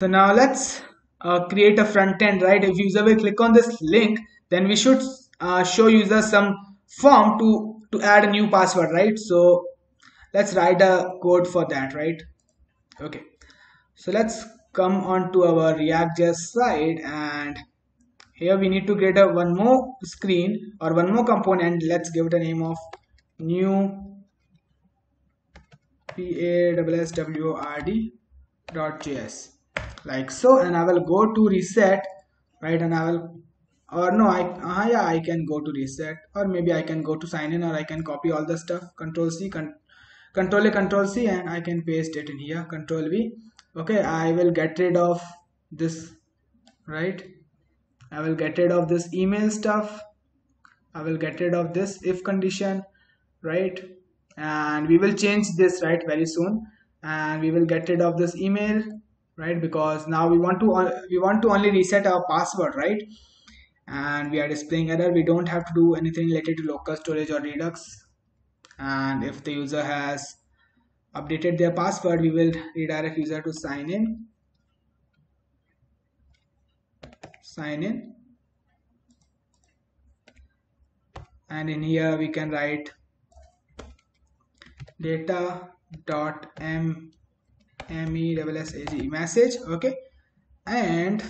So now let's create a front end, right? If user will click on this link, then we should show user some form to add a new password, right? So let's write a code for that, right? Okay. So let's come on to our React.js side, and here we need to create a one more screen or one more component. Let's give it a name of new password.js, like so, and I will go to reset, right? And I will, or no, yeah, I can go to reset, or maybe I can go to sign in, or I can copy all the stuff, control C, control A, control C, and I can paste it in here, control V. Okay, I will get rid of this, right? I will get rid of this email stuff. I will get rid of this if condition, right? And we will change this, right, very soon. And we will get rid of this email, right? Because now we want to only reset our password, right? And we are displaying error. We don't have to do anything related to local storage or Redux. And if the user has updated their password, we will redirect user to sign in. Sign in. And in here we can write data.message message, okay, and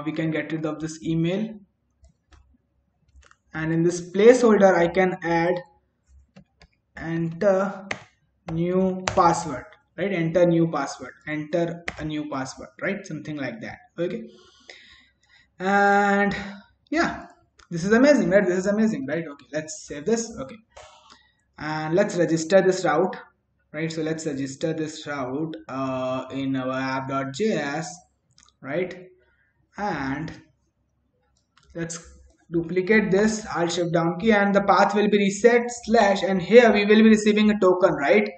we can get rid of this email, and in this placeholder I can add enter new password, right? Enter new password, enter a new password, right? Something like that, okay. And yeah, this is amazing, right? This is amazing, right? Okay, let's save this. Okay, and let's register this route, right? So let's register this route in our app.js, right? And let's duplicate this, Alt Shift down key, and the path will be reset slash, and here we will be receiving a token, right?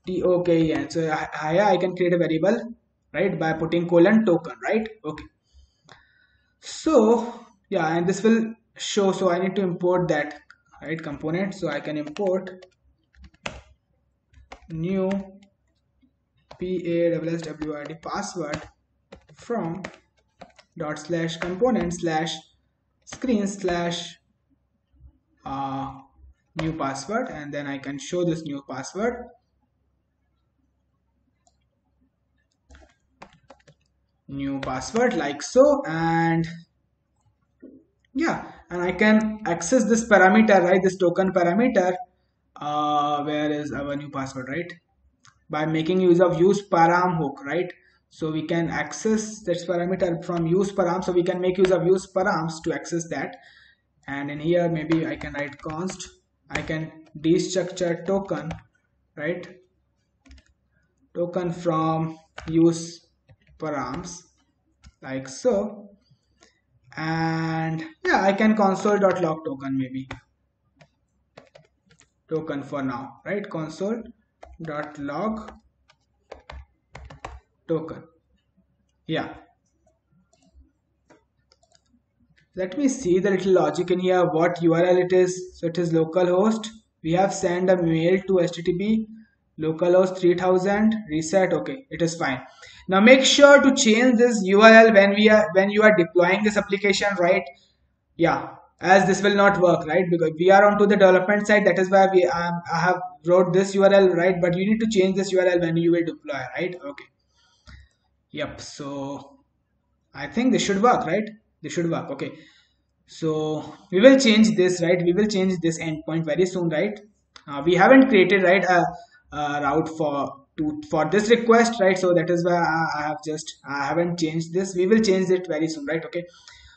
token. So here I can create a variable, right, by putting colon token, right? Okay, so yeah, and this will show, so I need to import that, right, component. So I can import new password password from dot slash component slash screen slash new password, and then I can show this new password. New password, like so, and yeah, and I can access this parameter, right, this token parameter. Where is our new password, right? By making use of use param hook, right? So we can access this parameter from use param, so we can make use of use params to access that. And in here maybe I can write const, I can destructure token, right, token from use params, like so. And yeah, I can console.log token, maybe token for now, right? Console.log token. Yeah, let me see the little logic in here, what URL it is. So it is localhost. We have sent a mail to http localhost 3000 reset. Okay, it is fine. Now make sure to change this URL when you are deploying this application, right? Yeah, as this will not work, right? Because we are onto the development side, that is why I have wrote this URL, right? But you need to change this URL when you will deploy, right? Okay. Yep. So I think this should work, right? This should work. Okay. So we will change this, right? We will change this endpoint very soon, right? We haven't created, right, a route for this request, right? So that is why I haven't changed this. We will change it very soon, right? Okay.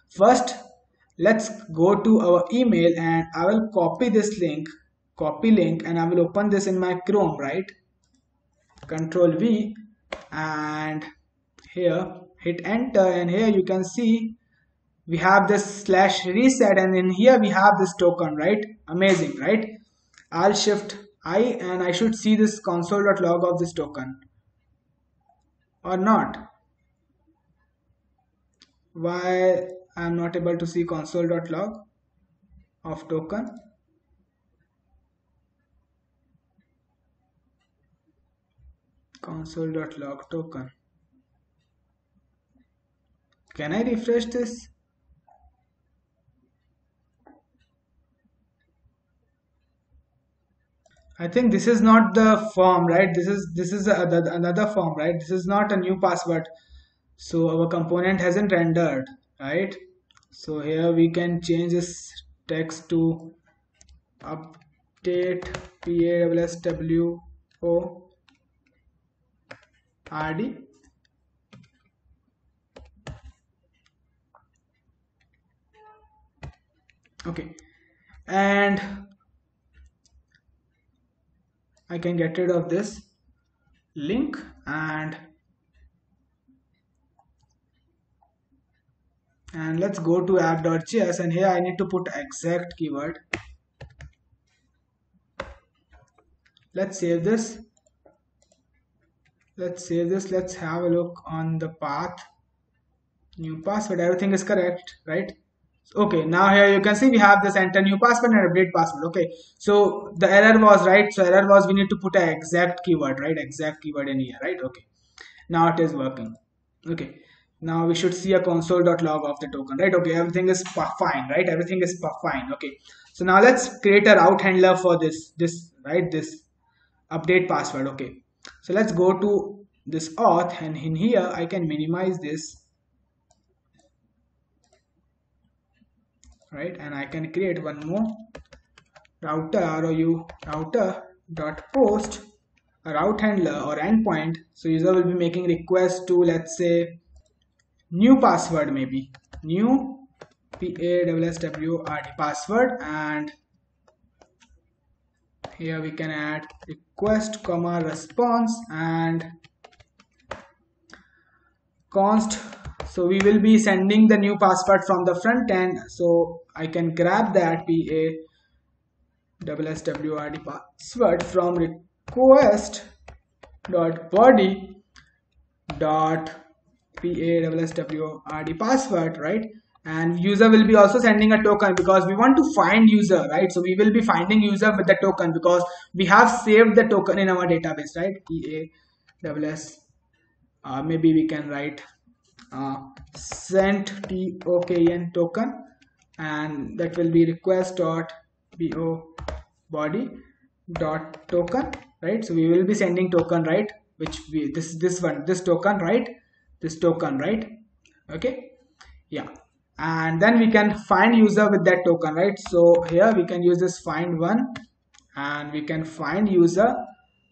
First, let's go to our email, and I will copy this link, copy link, and I will open this in my Chrome, right? Control V, and here hit enter, and here you can see we have this slash reset, and in here we have this token, right? Amazing, right? I'll shift I, and I should see this console.log of this token, or not. Why I'm not able to see console.log of token? Console.log token. Can I refresh this? I think this is not the form, right? This is another form, right? This is not a new password. So our component hasn't rendered, right? So here we can change this text to update PASSWO RD. Okay, and I can get rid of this link and let's go to app.js, and here I need to put exact keyword. Let's save this. Let's have a look on the path. New password, everything is correct, right? Okay, now here you can see we have this enter new password and update password. Okay, so the error was, right, so error was we need to put an exact keyword, right, exact keyword in here, right? Okay, now it is working. Okay, now we should see a console.log of the token, right? Okay, everything is fine, right? Everything is fine. Okay, so now let's create a route handler for this right, this update password. Okay, so let's go to this auth, and in here I can minimize this, right, and I can create one more router router dot post a route handler or endpoint. So user will be making request to, let's say, new password, maybe new PASSWORD password, and here we can add request comma response and const. So we will be sending the new password from the front end, so I can grab that PASSWORD password from request dot body dot PASSWORD password, right? And user will be also sending a token because we want to find user, right? So we will be finding user with the token because we have saved the token in our database, right? PASS, maybe we can write sent token, and that will be request dot body dot token, right? So we will be sending token, right, which we this one, this token, right, this token, right? Okay, yeah, and then we can find user with that token, right? So here we can use this find one and we can find user,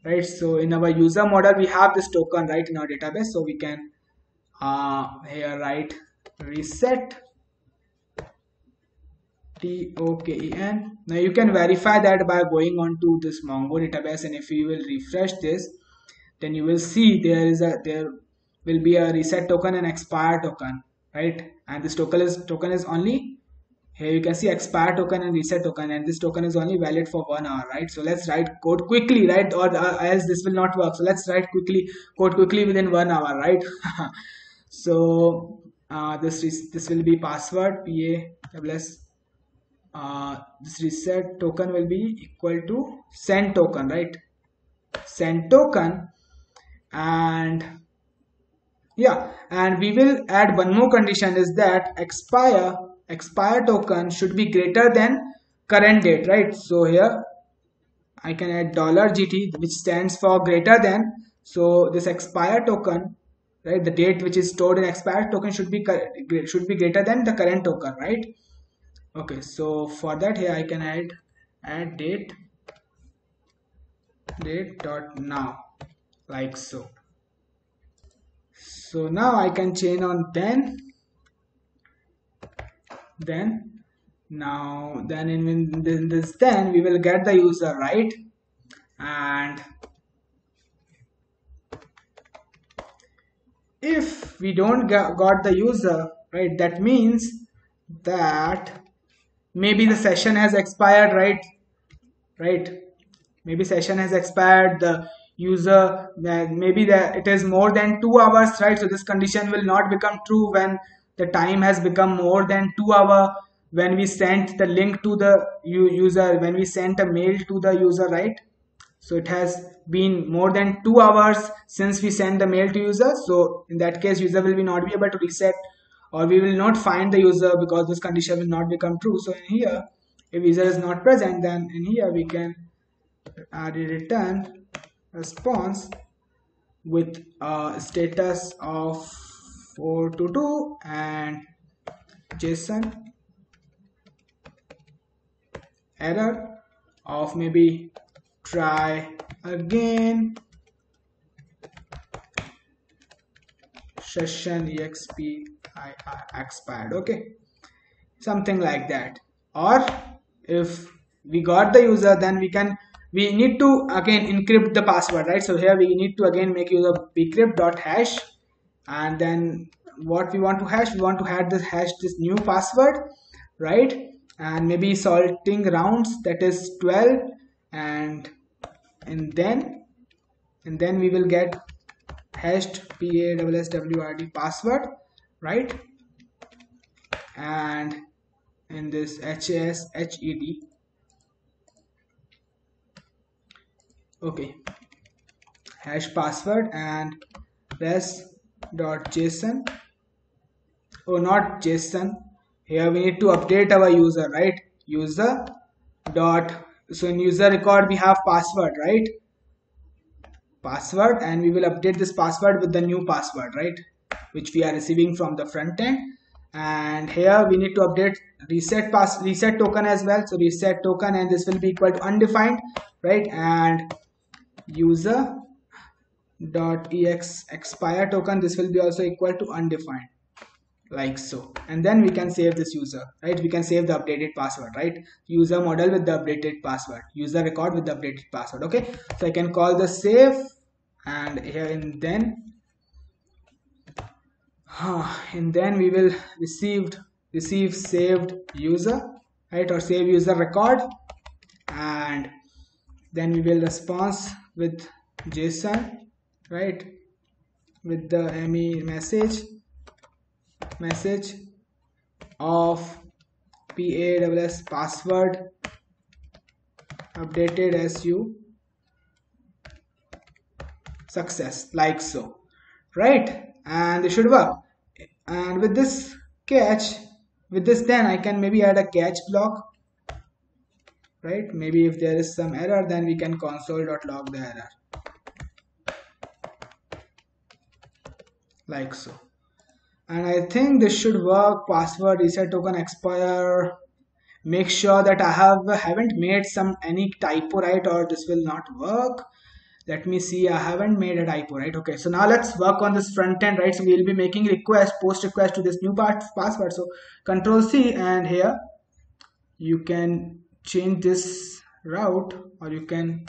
right? So in our user model we have this token, right, in our database, so we can here write reset token. Now you can verify that by going on to this Mongo database, and if you will refresh this, then you will see there will be a reset token and expire token, right? And this token is only, here you can see expire token and reset token, and this token is only valid for 1 hour, right? So let's write code quickly, right, or else this will not work. So let's write code quickly within 1 hour, right? So this will be password PASS. This reset token will be equal to send token, right? Send token, and yeah, and we will add one more condition, is that expire token should be greater than current date, right? So here I can add $GT, which stands for greater than. So this expire token, right, the date which is stored in expire token should be greater than the current token, right? Okay, so for that here I can add date dot now, like so. So now I can chain on then now then in this then we will get the user, right? And if we don't got the user, right, that means that maybe the session has expired, right, maybe session has expired, the user, maybe that it is more than 2 hours, right? So this condition will not become true when the time has become more than 2 hours, when we sent the link to the user, when we sent a mail to the user, right? So it has been more than 2 hours since we sent the mail to user, so in that case user will be not be able to reset or we will not find the user because this condition will not become true. So in here, if user is not present, then in here we can return response with a status of 422 and JSON error of maybe try again session exp expired, okay, something like that. Or if we got the user, then we need to again encrypt the password, right? So here we need to again make use of bcrypt.hash, and then what we want to hash, we want to hash this new password, right? And maybe sorting rounds, that is 12, and then we will get hashed password password, right? And in this HASHED, okay, hash password and res.json, oh not JSON, here we need to update our user, right? User dot, so in user record we have password, right? Password, and we will update this password with the new password, right, which we are receiving from the front end. And here we need to update reset token as well. So reset token, and this will be equal to undefined, right? And user dot ex expire token, this will be also equal to undefined, like so. And then we can save this user, right? We can save the updated password, right? User model with the updated password, user record with the updated password, okay? So I can call the save, and here and then we will receive saved user, right, or save user record, and then we will response with JSON, right, with the ME message of PASS password updated as you success, like so, right? And it should work. And with this catch, with this, then I can maybe add a catch block, right? Maybe if there is some error, then we can console.log the error, like so. And I think this should work. Password reset token expire, make sure that I haven't made any typo, right, or this will not work. Let me see, I haven't made a typo, right? Okay, so now let's work on this front end, right? So we will be making post request to this new password. So Control C, and here you can change this route, or you can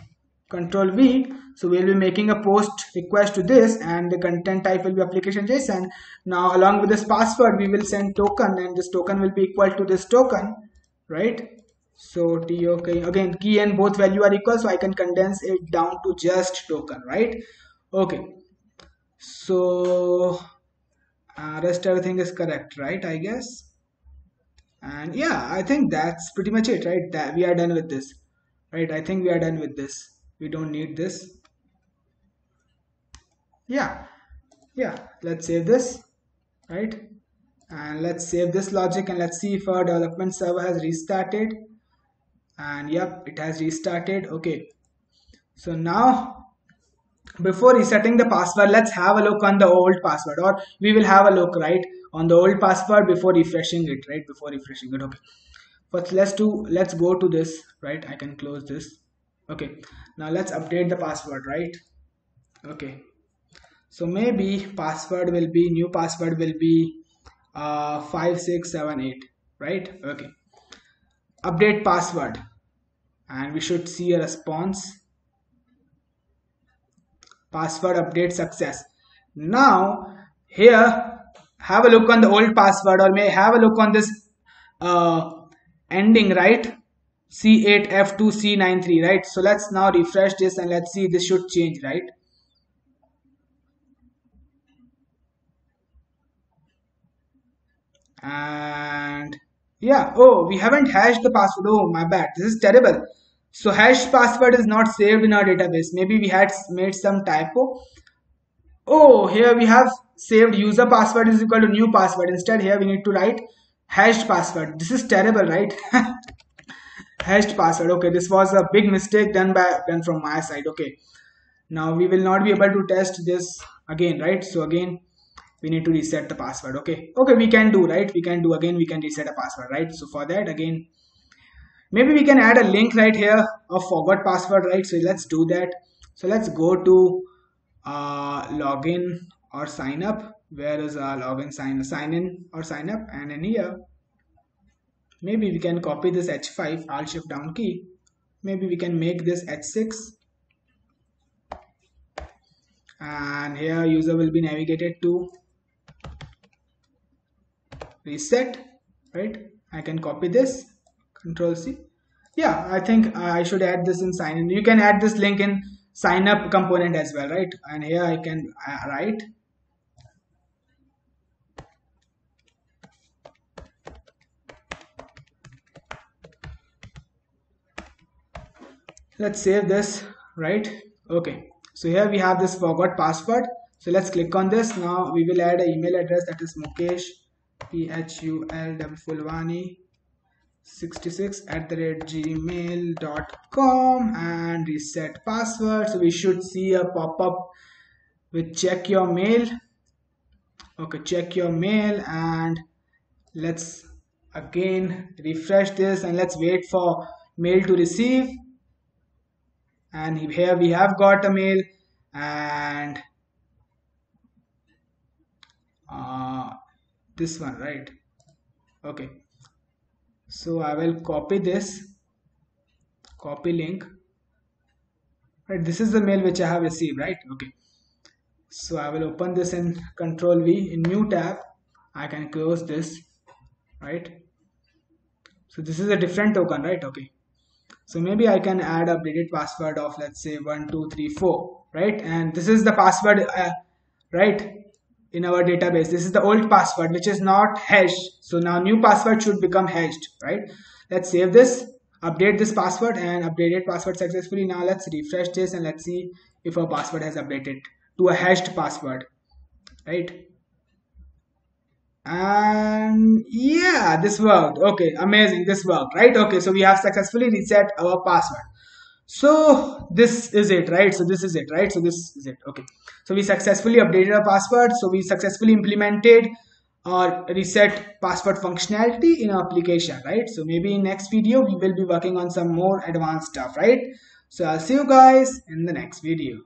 Control V. So we will be making a post request to this, and the content type will be application JSON. Now along with this password, we will send token, and this token will be equal to this token, right? So TOK, again key and both value are equal, so I can condense it down to just token, right? Okay, so rest everything is correct, right, I guess. And yeah, I think that's pretty much it, right? That we are done with this, right? I think we are done with this. We don't need this. Yeah, let's save this, right? And let's save this logic, and let's see if our development server has restarted. And yep, it has restarted. Okay, so now before resetting the password, let's have a look on the old password, or we will have a look, right, on the old password before refreshing it, right? Before refreshing it. Okay, but let's go to this, right? I can close this. Okay, now let's update the password, right? Okay, so maybe new password will be 5678, right? Okay, update password, and we should see a response, password update success. Now here, have a look on the old password, or may have a look on this ending, right? C8F2C93, right? So let's now refresh this, and let's see, this should change, right? And yeah, oh, we haven't hashed the password. Oh, my bad, this is terrible. So hash password is not saved in our database. Maybe we had made some typo. Oh, here we have saved user password is equal to new password. Instead here we need to write hashed password. This is terrible, right? Hashed password. Okay, this was a big mistake done from my side. Okay, now we will not be able to test this again, right? So again we need to reset the password. Okay, we can do, right? We can do again, we can reset a password, right? So for that, again, maybe we can add a link right here of forgot password, right? So let's do that. So let's go to login or sign up. Where is login, sign in or sign up? And in here maybe we can copy this H5, Alt Shift down key. Maybe we can make this H6, and here user will be navigated to reset, right? I can copy this, Control C. Yeah, I think I should add this in sign in. You can add this link in sign up component as well, right? And here I can write let's save this, right? Okay, so here we have this forgot password. So let's click on this. Now we will add an email address, that is Mukesh PHUL PHUL66@gmail.com, and reset password. So we should see a pop-up with check your mail. Okay, check your mail, and let's again refresh this and let's wait for mail to receive. And here we have got a mail, and this one, right? Okay, so I will copy this, copy link, right? This is the mail which I have received, right? Okay, so I will open this in Control V in new tab. I can close this, right? So this is a different token, right? Okay, so maybe I can add updated password of, let's say, 1234, right? And this is the password, right, in our database. This is the old password which is not hashed. So now new password should become hashed, right? Let's save this, update this password, and updated password successfully. Now let's refresh this and let's see if our password has updated to a hashed password, right? And yeah, this worked. Okay, amazing, this worked, right? Okay, so we have successfully reset our password. So this is it, right? So this is it, right? So this is it. Okay, so we successfully updated our password. So we successfully implemented or reset password functionality in our application, right? So maybe in next video we will be working on some more advanced stuff, right? So I'll see you guys in the next video.